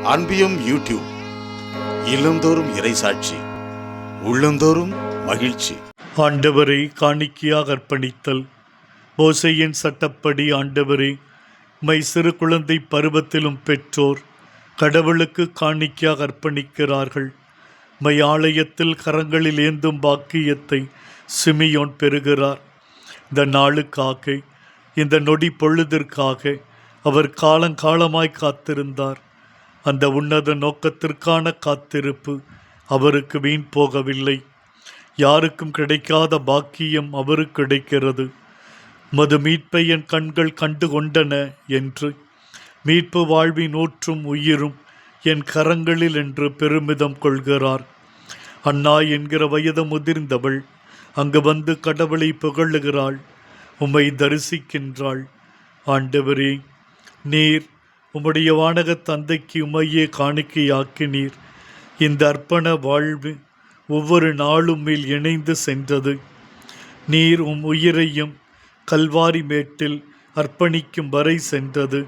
அன்பியும் YouTube இல்லந்தோறும் இறைசாட்சி, உள்ளந்தோறும் மகிழ்ச்சி. ஆண்டவரை காணிக்கையாக அர்ப்பணித்தல். மோசேயின் சட்டப்படி ஆண்டவரே, மை சிறு குழந்தை பருவத்திலும் பெற்றோர் கடவுளுக்கு காணிக்கையாக அர்ப்பணிக்கிறார்கள். மை ஆலயத்தில் கரங்களில் ஏந்தும் பாக்கியத்தை சிமியோன் பெறுகிறார். இந்த நாளுக்காக, இந்த நொடி பொழுதிற்காக அவர் காலங்காலமாய் காத்திருந்தார். அந்த உன்னத நோக்கத்திற்கான காத்திருப்பு அவருக்கு வீண் போகவில்லை. யாருக்கும் கிடைக்காத பாக்கியம் அவருக்கு கிடைக்கிறது. மது மீட்பை என் கண்கள் கண்டு கொண்டன என்று, மீட்பு வாழ்வின் ஊற்றும் உயிரும் என் கரங்களில் என்று பெருமிதம் கொள்கிறார். அண்ணா என்கிற வயது முதிர்ந்தவள் அங்கு வந்து கடவுளை புகழுகிறாள், உம்மை தரிசிக்கின்றாள். ஆண்டவரே, நீர் உம்முடைய வானக தந்தைக்கு உம்மையே காணிக்கையாக்கினீர். இந்த அர்ப்பண வாழ்வு ஒவ்வொரு நாளும் மேல் இணைந்து சென்றது. நீர் உம் உயிரையும் கல்வாரி மேட்டில் அர்ப்பணிக்கும் வரை சென்றது.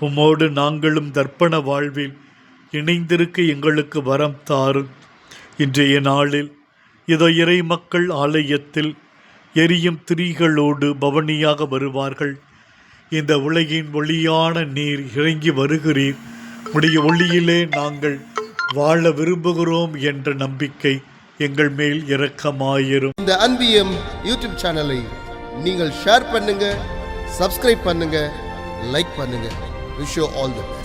உம்மோடு நாங்களும் தர்ப்பண வாழ்வில் இணைந்திருக்க எங்களுக்கு வரம் தாரும். இன்றைய நாளில் இதோ இறை மக்கள் ஆலயத்தில் எரியும் திரிகளோடு பவனியாக வருவார்கள். இந்த உலகின் ஒளியான நீர் இறங்கி வருகிறீர், உடைய ஒளியிலே நாங்கள் வாழ விரும்புகிறோம் என்ற நம்பிக்கை எங்கள் மேல் இரக்கமாயிரும். இந்த அன்பியம் யூடியூப் சேனலை நீங்கள் ஷேர் பண்ணுங்க, சப்ஸ்கிரைப் பண்ணுங்க, லைக் பண்ணுங்க. Wish you all the best.